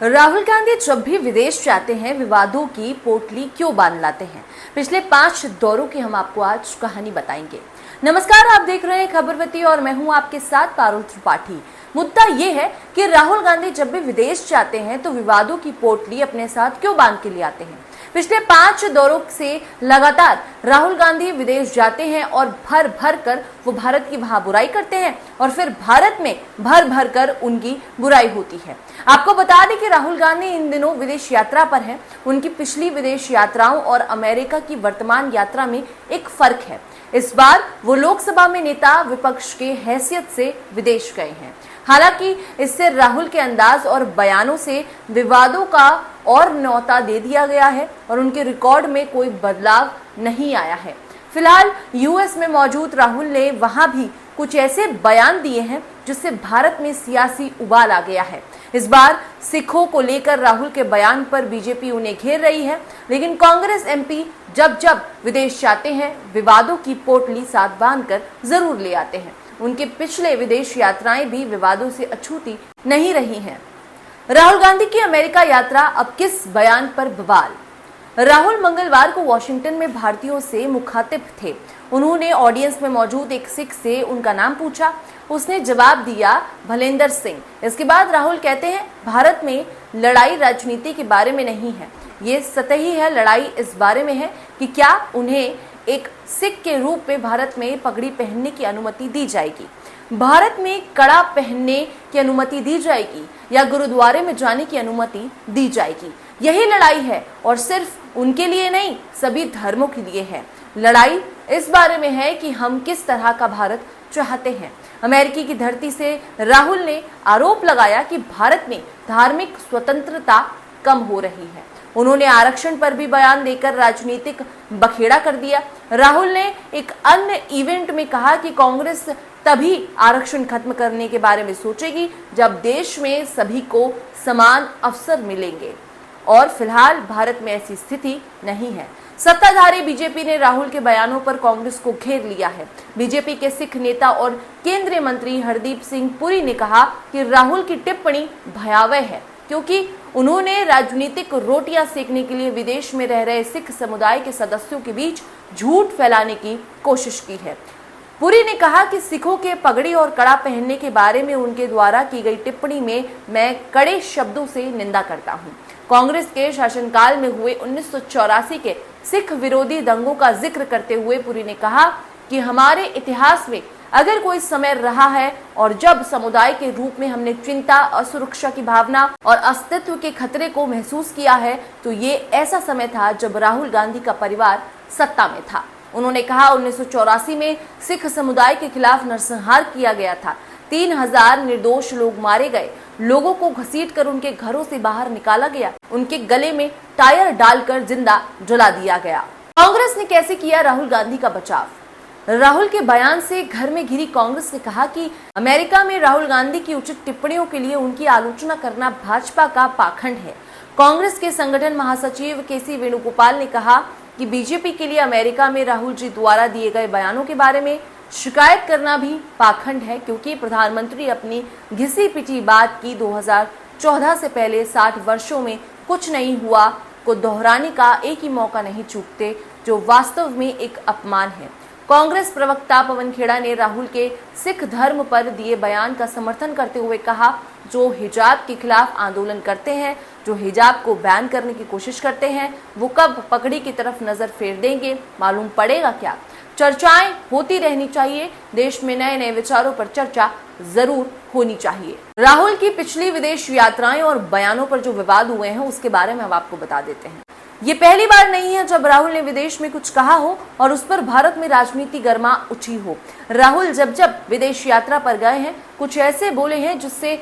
राहुल गांधी जब भी विदेश जाते हैं विवादों की पोटली क्यों बांध लाते हैं। पिछले 5 दौरों की हम आपको आज कहानी बताएंगे। नमस्कार, आप देख रहे हैं खबरवती और मैं हूं आपके साथ पारुल त्रिपाठी। मुद्दा ये है कि राहुल गांधी जब भी विदेश जाते हैं तो विवादों की पोटली अपने साथ क्यों बांध के ले आते हैं। पिछले 5 दौरों से लगातार राहुल गांधी विदेश जाते हैं और भर भर कर वो भारत की वहां बुराई करते हैं और फिर भारत में भर भर कर उनकी बुराई होती है। आपको बता दें कि राहुल गांधी इन दिनों विदेश यात्रा पर हैं। उनकी पिछली विदेश यात्राओं और अमेरिका की वर्तमान यात्रा में एक फर्क है। इस बार वो लोकसभा में नेता विपक्ष के हैसियत से विदेश गए हैं। हालांकि इससे राहुल के अंदाज और बयानों से विवादों का और न्योता दे दिया गया है और उनके रिकॉर्ड में कोई बदलाव नहीं आया है। फिलहाल यूएस में मौजूद राहुल ने वहां भी कुछ ऐसे बयान दिए हैं जिससे भारत में सियासी उबाल आ गया है। इस बार सिखों को लेकर राहुल के बयान पर बीजेपी उन्हें घेर रही है, लेकिन कांग्रेस एमपी जब जब विदेश जाते हैं विवादों की पोटली साथ बांधकर जरूर ले आते हैं। उनके पिछले विदेश यात्राएं भी विवादों से अछूती नहीं रही हैं। राहुल गांधी की अमेरिका यात्रा, अब किस बयान पर बवाल। राहुल मंगलवार को वॉशिंगटन में भारतीयों से मुखातिब थे। उन्होंने ऑडियंस में मौजूद एक सिख से उनका नाम पूछा। उसने जवाब दिया भलेंदर सिंह। इसके बाद राहुल कहते हैं भारत में लड़ाई राजनीति के बारे में नहीं है, ये सतही है। लड़ाई इस बारे में है कि क्या उन्हें एक सिख के रूप में भारत में पगड़ी पहनने की अनुमति दी जाएगी, भारत में कड़ा पहनने की अनुमति दी जाएगी या गुरुद्वारे में जाने की अनुमति दी जाएगी। यही लड़ाई है और सिर्फ उनके लिए नहीं, सभी धर्मों के लिए है। लड़ाई इस बारे में है कि हम किस तरह का भारत चाहते हैं। अमेरिकी की धरती से राहुल ने आरोप लगाया कि भारत में धार्मिक स्वतंत्रता कम हो रही है। उन्होंने आरक्षण पर भी बयान देकर राजनीतिक बखेड़ा कर दिया। राहुल ने एक अन्य इवेंट में कहा कि कांग्रेस तभी आरक्षण खत्म करने के बारे में सोचेगी जब देश में सभी को समान अवसर मिलेंगे, और फिलहाल भारत में ऐसी स्थिति नहीं है। सत्ताधारी बीजेपी ने राहुल के बयानों पर कांग्रेस को घेर लिया है। बीजेपी के सिख नेता और केंद्रीय मंत्री हरदीप सिंह पुरी ने कहा कि राहुल की टिप्पणी भयावह है क्योंकि उन्होंने राजनीतिक रोटियां सेकने के लिए विदेश में रह रहे सिख समुदाय के सदस्यों के बीच झूठ फैलाने की कोशिश की है। पुरी ने कहा कि सिखों के पगड़ी और कड़ा पहनने के बारे में उनके द्वारा की गई टिप्पणी में मैं कड़े शब्दों से निंदा करता हूं। कांग्रेस के शासनकाल में हुए 1984 के सिख विरोधी दंगों का जिक्र करते हुए पुरी ने कहा कि हमारे इतिहास में अगर कोई समय रहा है और जब समुदाय के रूप में हमने चिंता, असुरक्षा की भावना और अस्तित्व के खतरे को महसूस किया है तो ये ऐसा समय था जब राहुल गांधी का परिवार सत्ता में था। उन्होंने कहा 1984 में सिख समुदाय के खिलाफ नरसंहार किया गया था। 3000 निर्दोष लोग मारे गए, लोगों को घसीटकर उनके घरों से बाहर निकाला गया, उनके गले में टायर डालकर जिंदा जला दिया गया। कांग्रेस ने कैसे किया राहुल गांधी का बचाव। राहुल के बयान से घर में घिरी कांग्रेस ने कहा कि अमेरिका में राहुल गांधी की उचित टिप्पणियों के लिए उनकी आलोचना करना भाजपा का पाखंड है। कांग्रेस के संगठन महासचिव केसी वेणुगोपाल ने कहा कि बीजेपी के लिए अमेरिका में राहुल जी द्वारा दिए गए बयानों के बारे में शिकायत करना भी पाखंड है क्योंकि प्रधानमंत्री अपनी घिसी पिटी बात की 2014 से पहले 60 वर्षों में कुछ नहीं हुआ को दोहराने का एक ही मौका नहीं चूकते, जो वास्तव में एक अपमान है। कांग्रेस प्रवक्ता पवन खेड़ा ने राहुल के सिख धर्म पर दिए बयान का समर्थन करते हुए कहा, जो हिजाब के खिलाफ आंदोलन करते हैं, जो हिजाब को बैन करने की कोशिश करते हैं, वो कब पगड़ी की तरफ नजर फेर देंगे मालूम पड़ेगा क्या। चर्चाएं होती रहनी चाहिए, देश में नए नए विचारों पर चर्चा जरूर होनी चाहिए। राहुल की पिछली विदेश यात्राएं और बयानों पर जो विवाद हुए हैं उसके बारे में हम आपको बता देते हैं। ये पहली बार नहीं है जब राहुल ने विदेश में कुछ कहा हो और उस पर भारत में राजनीति गर्मा उठी हो। राहुल जब जब विदेश यात्रा पर गए हैं कुछ ऐसे बोले हैं जिससे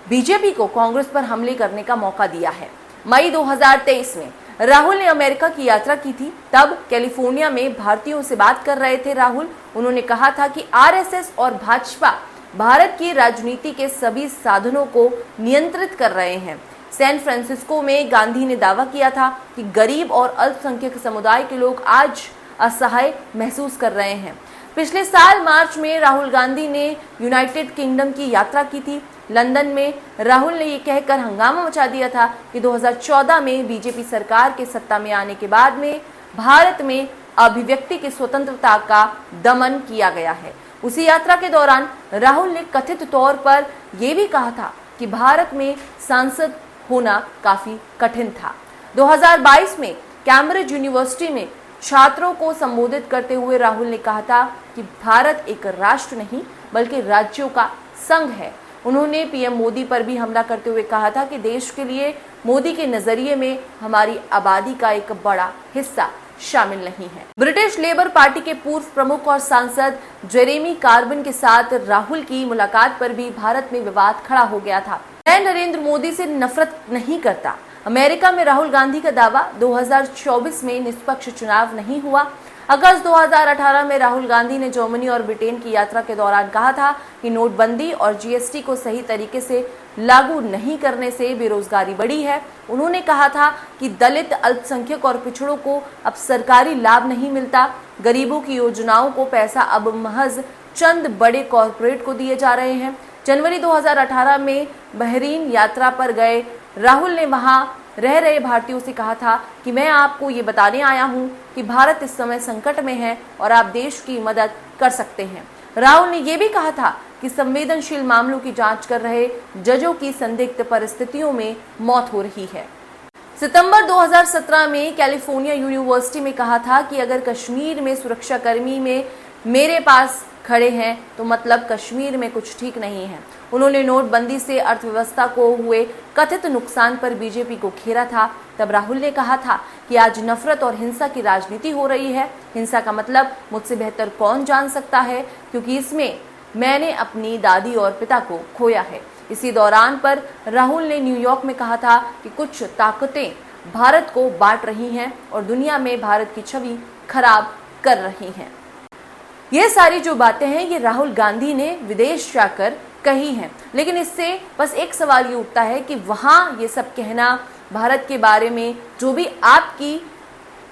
बीजेपी को कांग्रेस पर हमले करने का मौका दिया है। मई 2023 में राहुल ने अमेरिका की यात्रा की थी। तब कैलिफोर्निया में भारतीयों से बात कर रहे थे राहुल। उन्होंने कहा था कि आरएसएस और भाजपा भारत की राजनीति के सभी साधनों को नियंत्रित कर रहे हैं। सैन फ्रांसिस्को में गांधी ने दावा किया था कि गरीब और अल्पसंख्यक समुदाय के लोग आज असहाय महसूस कर रहे हैं। पिछले साल मार्च में राहुल गांधी ने यूनाइटेड किंगडम की यात्रा की थी। लंदन में राहुल ने ये कहकर हंगामा मचा दिया था कि 2014 में बीजेपी सरकार के सत्ता में आने के बाद में भारत में अभिव्यक्ति की स्वतंत्रता का दमन किया गया है। उसी यात्रा के दौरान राहुल ने कथित तौर पर यह भी कहा था कि भारत में सांसद होना काफी कठिन था। 2022 में कैम्ब्रिज यूनिवर्सिटी में छात्रों को संबोधित करते हुए राहुल ने कहा था कि भारत एक राष्ट्र नहीं बल्कि राज्यों का संघ है। उन्होंने पीएम मोदी पर भी हमला करते हुए कहा था कि देश के लिए मोदी के नजरिए में हमारी आबादी का एक बड़ा हिस्सा शामिल नहीं है। ब्रिटिश लेबर पार्टी के पूर्व प्रमुख और सांसद जेरेमी कार्बिन के साथ राहुल की मुलाकात पर भी भारत में विवाद खड़ा हो गया था। मैं नरेंद्र मोदी से नफरत नहीं करता। अमेरिका में राहुल गांधी का दावा 2024 में निष्पक्ष चुनाव नहीं हुआ। अगस्त 2018 में राहुल गांधी ने जर्मनी और ब्रिटेन की यात्रा के दौरान कहा था कि नोटबंदी और जीएसटी को सही तरीके से लागू नहीं करने से बेरोजगारी बढ़ी है। उन्होंने कहा था कि दलित, अल्पसंख्यक और पिछड़ों को अब सरकारी लाभ नहीं मिलता। गरीबों की योजनाओं को पैसा अब महज चंद बड़े कॉरपोरेट को दिए जा रहे हैं। जनवरी 2018 में बहरीन यात्रा पर गए राहुल ने वहां रह रहे भारतीयों से कहा था कि मैं आपको ये बताने आया हूं कि भारत इस समय संकट में है और आप देश की मदद कर सकते हैं। राहुल ने यह भी कहा था कि संवेदनशील मामलों की जांच कर रहे जजों की संदिग्ध परिस्थितियों में मौत हो रही है। सितंबर 2017 में कैलिफोर्निया यूनिवर्सिटी में कहा था कि अगर कश्मीर में सुरक्षाकर्मी में मेरे पास खड़े हैं तो मतलब कश्मीर में कुछ ठीक नहीं है। उन्होंने नोटबंदी से अर्थव्यवस्था को हुए कथित नुकसान पर बीजेपी को घेरा था। तब राहुल ने कहा था कि आज नफरत और हिंसा की राजनीति हो रही है। हिंसा का मतलब मुझसे बेहतर कौन जान सकता है, क्योंकि इसमें मैंने अपनी दादी और पिता को खोया है। इसी दौरान पर राहुल ने न्यूयॉर्क में कहा था कि कुछ ताकतें भारत को बांट रही हैं और दुनिया में भारत की छवि खराब कर रही हैं। ये सारी जो बातें हैं ये राहुल गांधी ने विदेश जाकर कही हैं, लेकिन इससे बस एक सवाल ये उठता है कि वहाँ ये सब कहना भारत के बारे में जो भी आपकी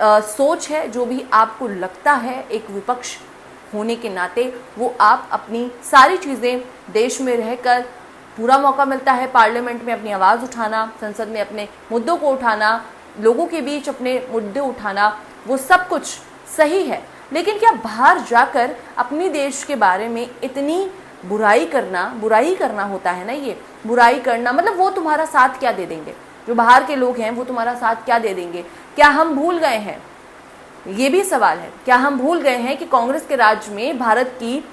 सोच है, जो भी आपको लगता है एक विपक्ष होने के नाते, वो आप अपनी सारी चीज़ें देश में रहकर पूरा मौका मिलता है पार्लियामेंट में अपनी आवाज़ उठाना, संसद में अपने मुद्दों को उठाना, लोगों के बीच अपने मुद्दे उठाना, वो सब कुछ सही है। लेकिन क्या बाहर जाकर अपने देश के बारे में इतनी बुराई करना होता है ना, ये बुराई करना मतलब वो तुम्हारा साथ क्या दे देंगे? जो बाहर के लोग हैं वो तुम्हारा साथ क्या दे देंगे? क्या हम भूल गए हैं? ये भी सवाल है। क्या हम भूल गए हैं कि कांग्रेस के राज में भारत की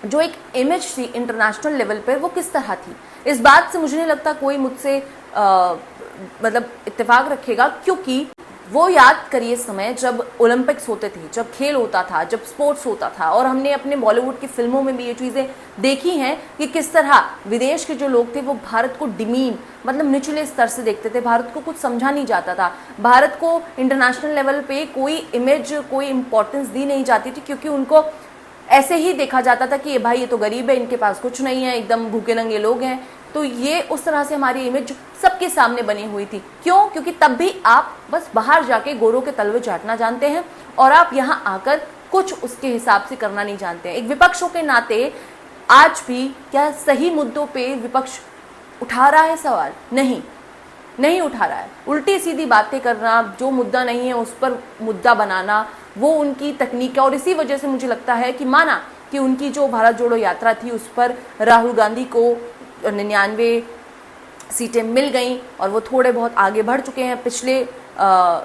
जो एक इमेज थी इंटरनेशनल लेवल पर वो किस तरह थी? इस बात से मुझे नहीं लगता कोई मुझसे मतलब इत्तेफाक रखेगा, क्योंकि वो याद करिए समय जब ओलंपिक्स होते थे, जब खेल होता था, जब स्पोर्ट्स होता था, और हमने अपने बॉलीवुड की फिल्मों में भी ये चीज़ें देखी हैं कि किस तरह विदेश के जो लोग थे वो भारत को डिमीन मतलब निचले स्तर से देखते थे। भारत को कुछ समझा नहीं जाता था, भारत को इंटरनेशनल लेवल पे कोई इमेज, कोई इंपॉर्टेंस दी नहीं जाती थी, क्योंकि उनको ऐसे ही देखा जाता था कि ये भाई ये तो गरीब है, इनके पास कुछ नहीं है, एकदम भूखे नंगे लोग हैं। तो ये उस तरह से हमारी इमेज सबके सामने बनी हुई थी। क्यों? क्योंकि तब भी आप बस बाहर जाके गोरों के तलवे चाटना जानते हैं और आप यहाँ आकर कुछ उसके हिसाब से करना नहीं जानते हैं। एक विपक्षों के नाते आज भी क्या सही मुद्दों पे विपक्ष उठा रहा है सवाल? नहीं उठा रहा है। उल्टी सीधी बातें करना, जो मुद्दा नहीं है उस पर मुद्दा बनाना, वो उनकी तकनीक है। और इसी वजह से मुझे लगता है कि माना कि उनकी जो भारत जोड़ो यात्रा थी उस पर राहुल गांधी को 99 सीटें मिल गई और वो थोड़े बहुत आगे बढ़ चुके हैं पिछले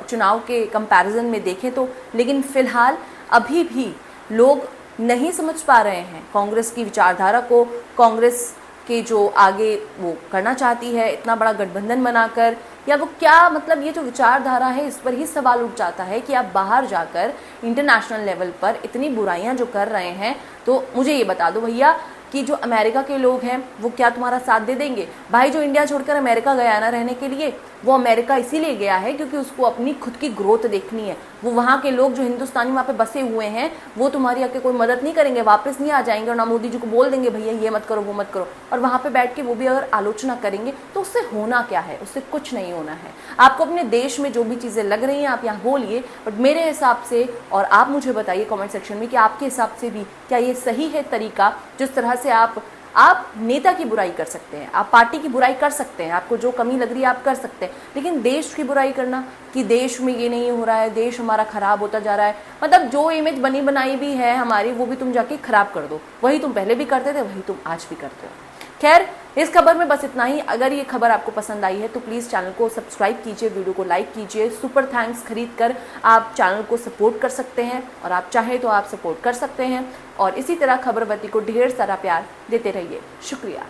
चुनाव के कंपैरिजन में देखें तो। लेकिन फिलहाल अभी भी लोग नहीं समझ पा रहे हैं कांग्रेस की विचारधारा को, कांग्रेस के जो आगे वो करना चाहती है इतना बड़ा गठबंधन बनाकर, या वो क्या मतलब ये जो विचारधारा है इस पर ही सवाल उठ जाता है कि आप बाहर जाकर इंटरनेशनल लेवल पर इतनी बुराइयां जो कर रहे हैं, तो मुझे ये बता दो भैया कि जो अमेरिका के लोग हैं वो क्या तुम्हारा साथ दे देंगे? भाई जो इंडिया छोड़कर अमेरिका गया ना रहने के लिए, वो अमेरिका इसीलिए गया है क्योंकि उसको अपनी खुद की ग्रोथ देखनी है। वो वहाँ के लोग जो हिंदुस्तानी वहाँ पे बसे हुए हैं वो तुम्हारी आके कोई मदद नहीं करेंगे, वापस नहीं आ जाएंगे और ना मोदी जी को बोल देंगे भैया ये मत करो वो मत करो, और वहाँ पे बैठ के वो भी अगर आलोचना करेंगे तो उससे होना क्या है? उससे कुछ नहीं होना है। आपको अपने देश में जो भी चीज़ें लग रही हैं आप यहाँ बोलिए, बट मेरे हिसाब से, और आप मुझे बताइए कॉमेंट सेक्शन में कि आपके हिसाब से भी क्या ये सही है तरीका जिस तरह से आप आप नेता की बुराई कर सकते हैं, आप पार्टी की बुराई कर सकते हैं, आपको जो कमी लग रही है आप कर सकते हैं, लेकिन देश की बुराई करना कि देश में ये नहीं हो रहा है, देश हमारा खराब होता जा रहा है, मतलब जो इमेज बनी बनाई भी है हमारी वो भी तुम जाके खराब कर दो। वही तुम पहले भी करते थे, वही तुम आज भी करते हो। खैर, इस खबर में बस इतना ही। अगर ये खबर आपको पसंद आई है तो प्लीज़ चैनल को सब्सक्राइब कीजिए, वीडियो को लाइक कीजिए। सुपर थैंक्स खरीद कर आप चैनल को सपोर्ट कर सकते हैं, और आप चाहें तो आप सपोर्ट कर सकते हैं। और इसी तरह खबरवती को ढेर सारा प्यार देते रहिए। शुक्रिया।